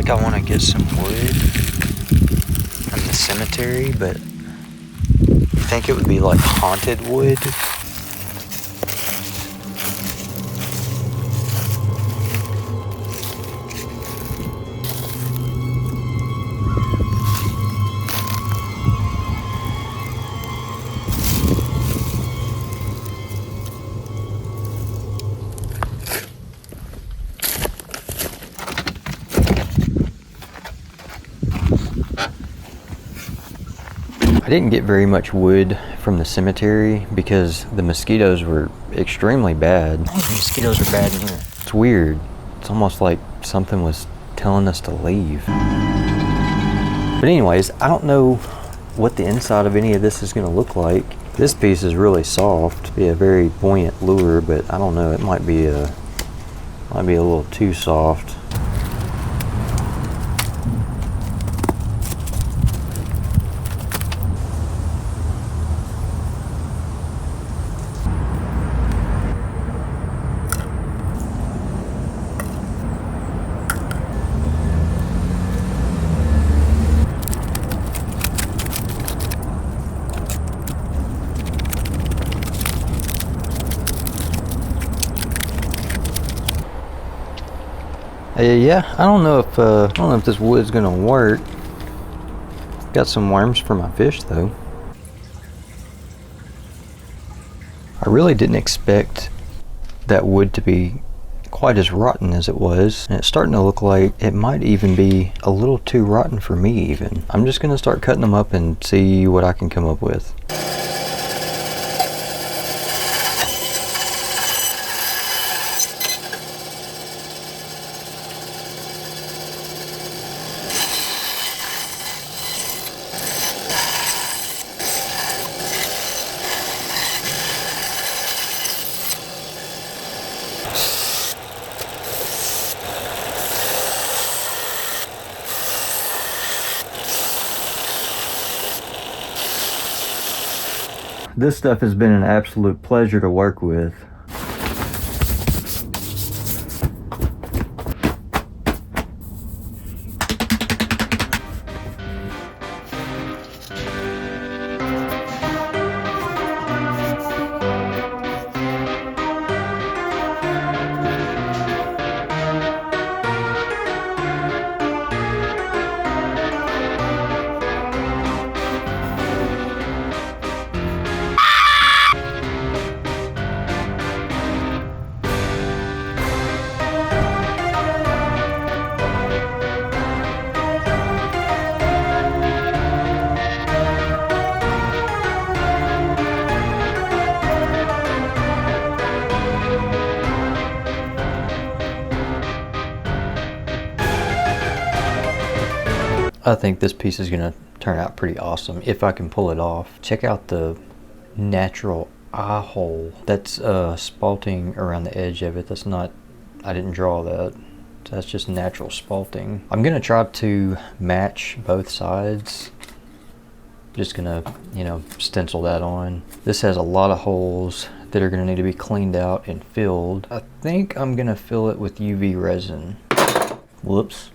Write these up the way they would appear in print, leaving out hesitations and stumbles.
like I want to get some wood from the cemetery, but you think it would be like haunted wood? I didn't get very much wood from the cemetery because the mosquitoes were extremely bad. The mosquitoes are bad in here. It's weird. It's almost like something was telling us to leave. But anyways, I don't know what the inside of any of this is going to look like. This piece is really soft. Be a very buoyant lure, but I don't know. It might be a little too soft. Yeah, I don't know if this wood's gonna work. Got some worms for my fish though. I really didn't expect that wood to be quite as rotten as it was, and it's starting to look like it might even be a little too rotten for me even. I'm just gonna start cutting them up and see what I can come up with. This stuff has been an absolute pleasure to work with. I think this piece is gonna turn out pretty awesome if I can pull it off. Check out the natural eye hole that's spalting around the edge of it. That's not, I didn't draw that. That's just natural spalting. I'm gonna try to match both sides. Just gonna, you know, stencil that on. This has a lot of holes that are gonna need to be cleaned out and filled. I think I'm gonna fill it with UV resin. Whoops.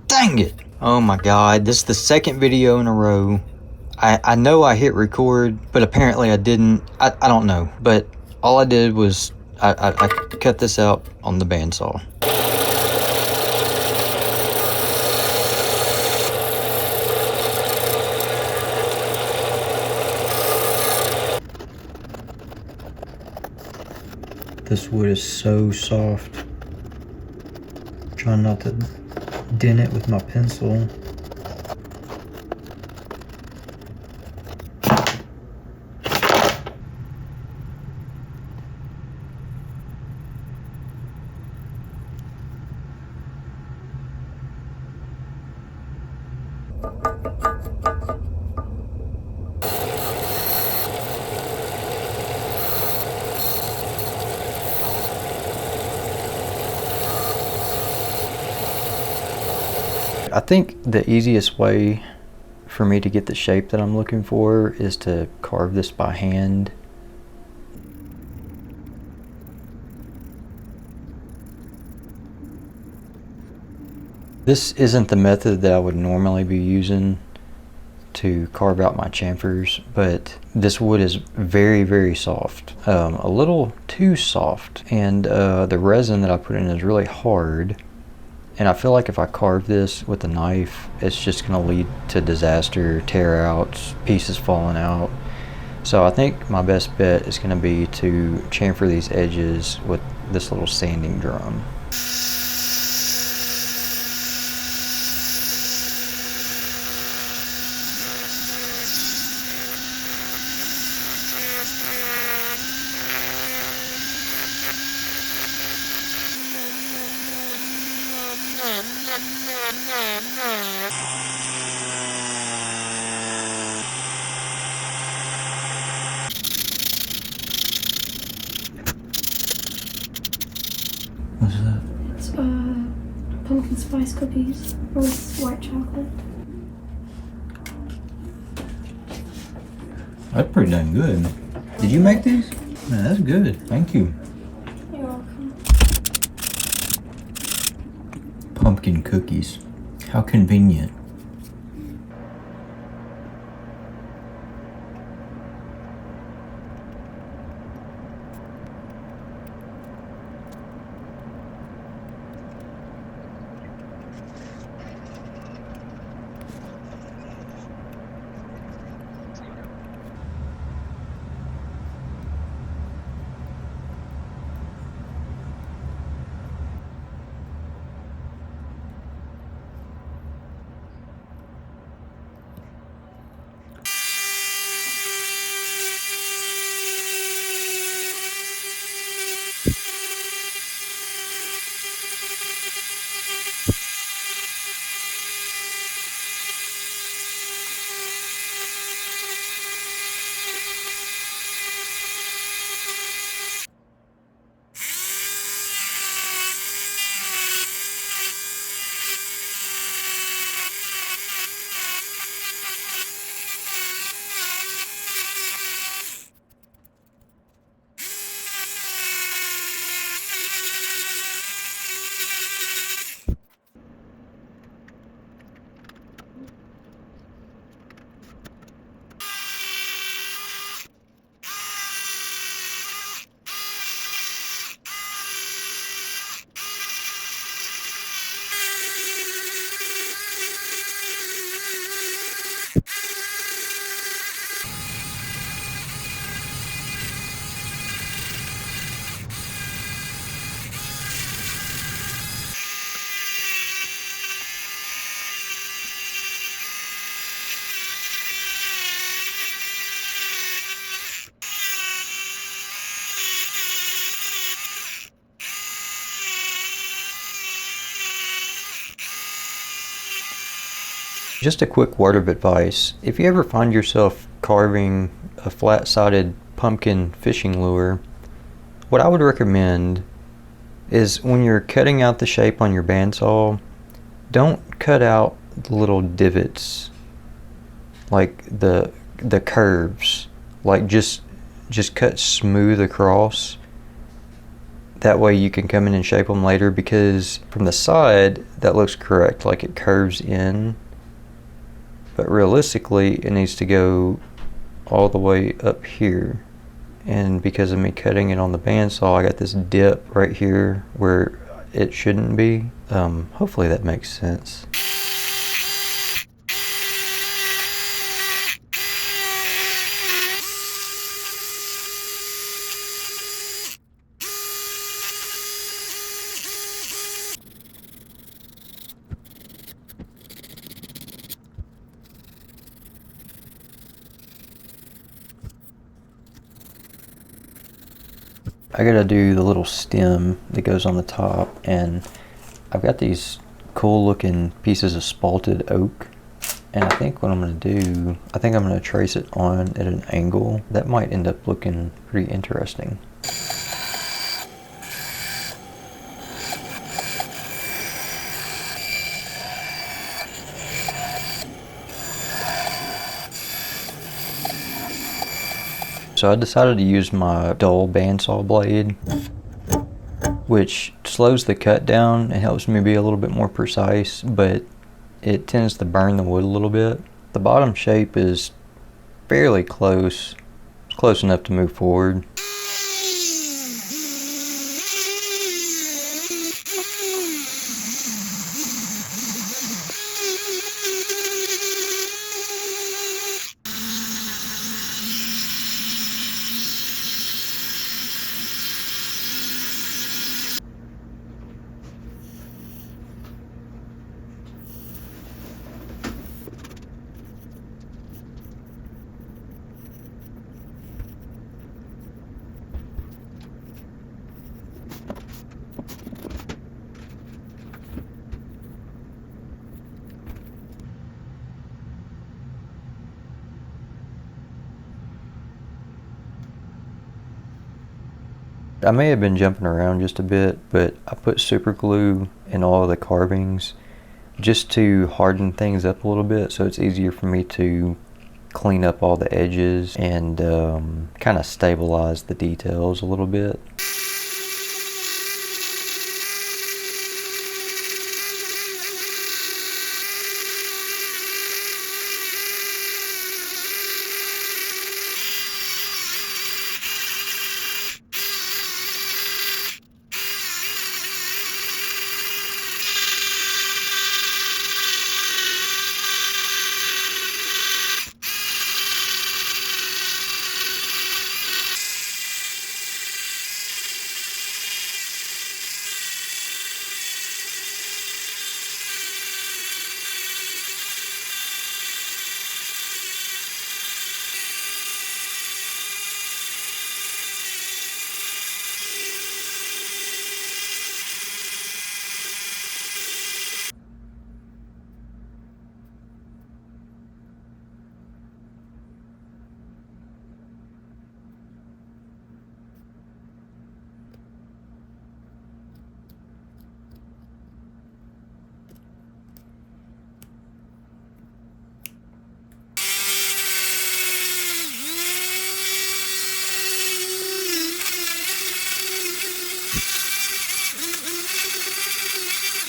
Dang it! Oh my god, this is the second video in a row. I know I hit record, but apparently I didn't. I don't know, but all I did was I cut this out on the bandsaw. This wood is so soft. Trying not to dent it with my pencil. I think the easiest way for me to get the shape that I'm looking for is to carve this by hand. This isn't the method that I would normally be using to carve out my chamfers, but this wood is very, very soft, a little too soft, and the resin that I put in is really hard. And I feel like if I carve this with a knife, it's just going to lead to disaster, tear outs, pieces falling out. So I think my best bet is going to be to chamfer these edges with this little sanding drum. What's that? It's pumpkin spice cookies with white chocolate. That's pretty dang good. Did you make these? Man, that's good. Thank you. You're welcome. Pumpkin cookies. How convenient. Just a quick word of advice. If you ever find yourself carving a flat-sided pumpkin fishing lure, what I would recommend is when you're cutting out the shape on your bandsaw, don't cut out the little divots, like the curves. Like just cut smooth across. That way you can come in and shape them later, because from the side that looks correct, like it curves in. But realistically, it needs to go all the way up here. And because of me cutting it on the bandsaw, I got this dip right here where it shouldn't be. Hopefully that makes sense. I gotta do the little stem that goes on the top, and I've got these cool looking pieces of spalted oak, and I think what I'm gonna do, I think I'm gonna trace it on at an angle. That might end up looking pretty interesting. So I decided to use my dull bandsaw blade, which slows the cut down and helps me be a little bit more precise, but it tends to burn the wood a little bit. The bottom shape is fairly close. It's close enough to move forward. I may have been jumping around just a bit, but I put super glue in all of the carvings just to harden things up a little bit, so it's easier for me to clean up all the edges and kind of stabilize the details a little bit.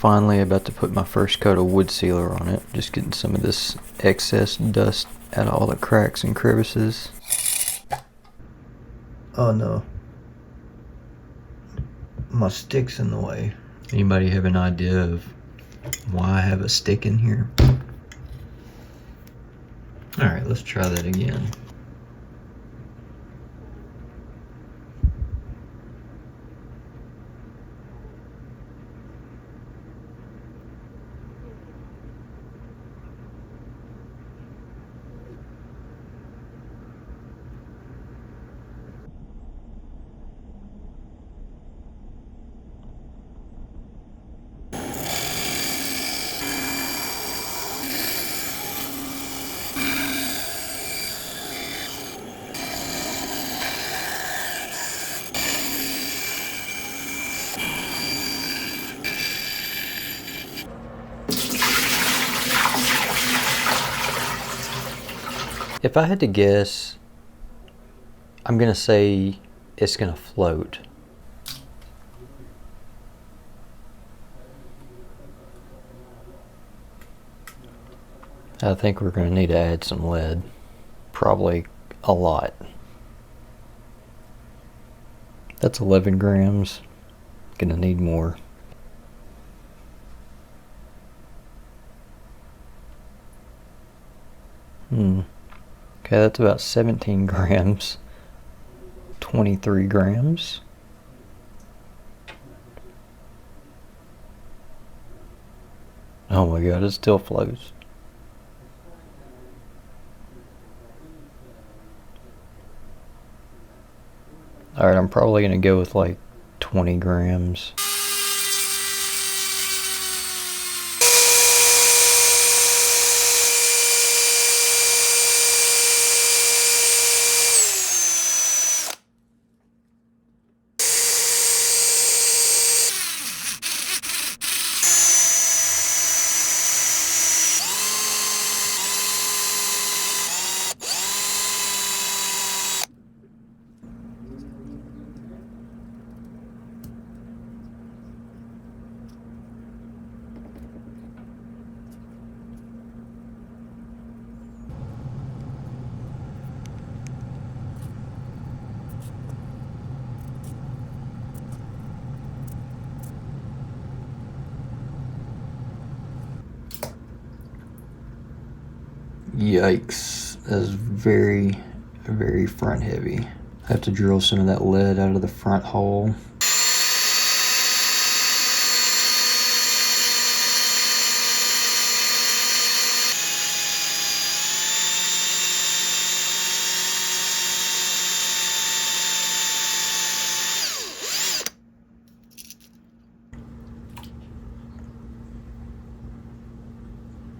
Finally about to put my first coat of wood sealer on it. Just getting some of this excess dust out of all the cracks and crevices. Oh no. My stick's in the way. Anybody have an idea of why I have a stick in here? Alright, let's try that again. If I had to guess, I'm gonna say it's gonna float. I think we're gonna need to add some lead. Probably a lot. That's 11 grams. Gonna need more. Okay, that's about 17 grams. 23 grams. Oh my god, it still flows. Alright, I'm probably going to go with like 20 grams. Yikes, that's very, very front heavy. I have to drill some of that lead out of the front hole.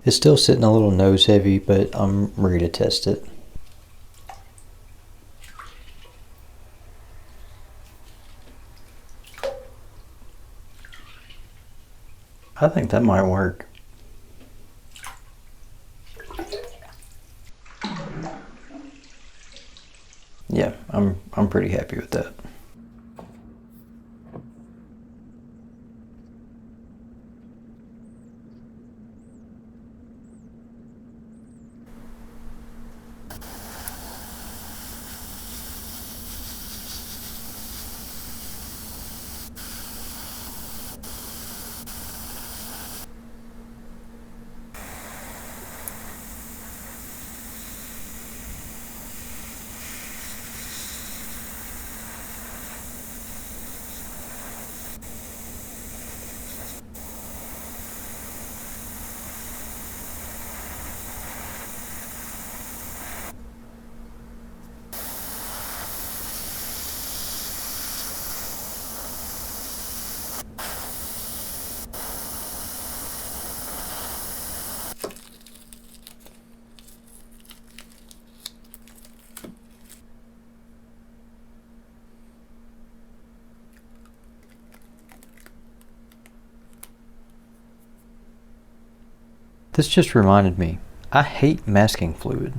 It's still sitting a little nose heavy, but I'm ready to test it. I think that might work. Yeah, I'm pretty happy with that. This just reminded me, I hate masking fluid.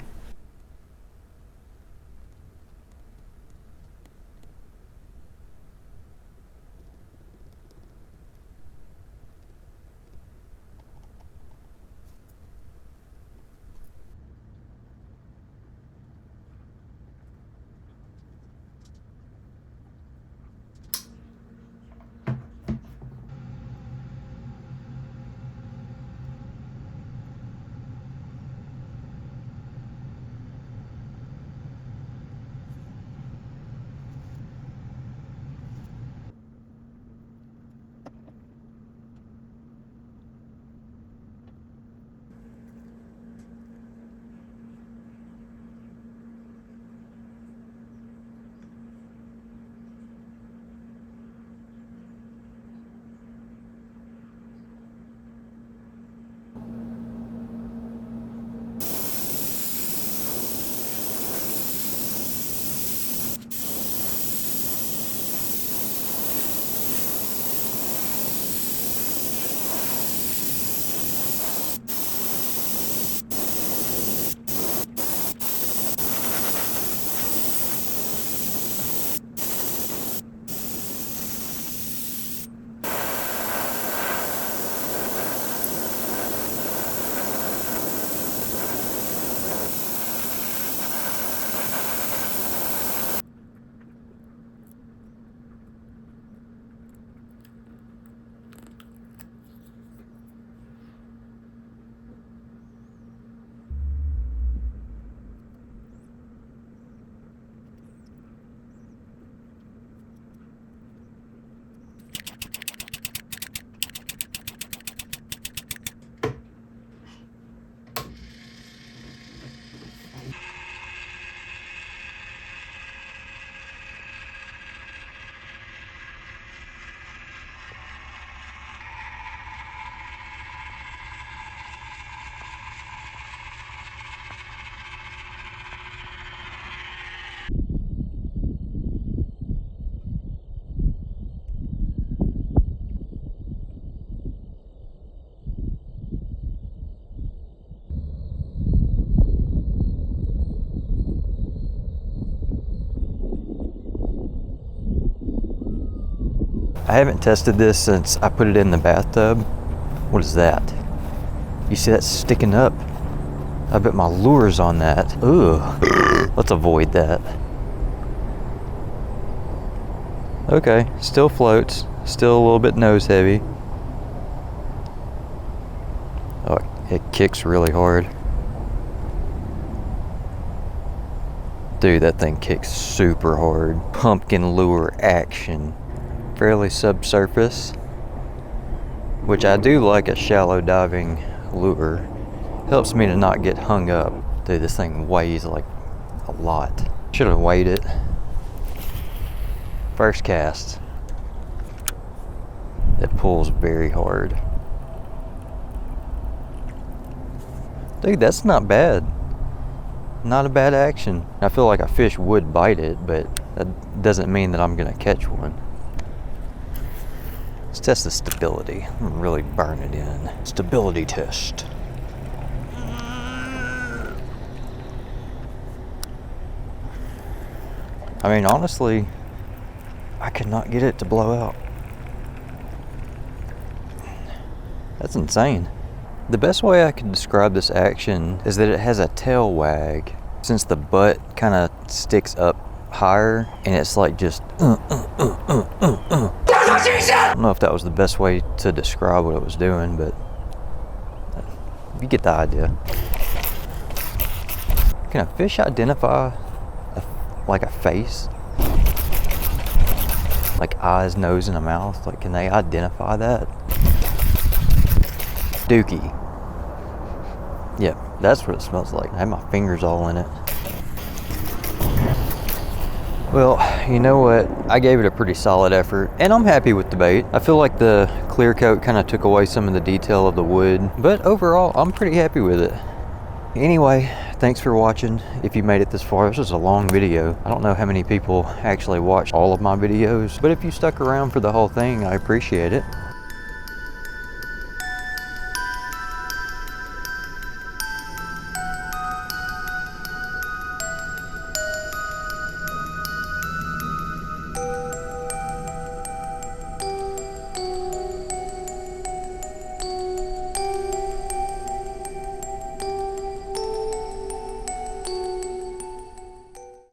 I haven't tested this since I put it in the bathtub. What is that? You see that sticking up? I bet my lure's on that. Ooh, let's avoid that. Okay, still floats, still a little bit nose heavy. Oh, it kicks really hard. Dude, that thing kicks super hard. Pumpkin lure action. Fairly subsurface, which I do like a shallow diving lure. Helps me to not get hung up. Dude, this thing weighs like a lot. Should have weighed it. First cast. It pulls very hard. Dude, that's not bad. Not a bad action. I feel like a fish would bite it, but that doesn't mean that I'm gonna catch one. Let's test the stability. I'm really burn it in. Stability test. I mean, honestly, I could not get it to blow out. That's insane. The best way I could describe this action is that it has a tail wag, since the butt kind of sticks up higher and it's like just I don't know if that was the best way to describe what it was doing, but you get the idea. Can a fish identify like a face? Like eyes, nose, and a mouth? Like, can they identify that? Dookie. Yep, that's what it smells like. I have my fingers all in it. Well, you know what? I gave it a pretty solid effort, and I'm happy with the bait. I feel like the clear coat kind of took away some of the detail of the wood, but overall, I'm pretty happy with it. Anyway, thanks for watching. If you made it this far, this was a long video. I don't know how many people actually watch all of my videos, but if you stuck around for the whole thing, I appreciate it.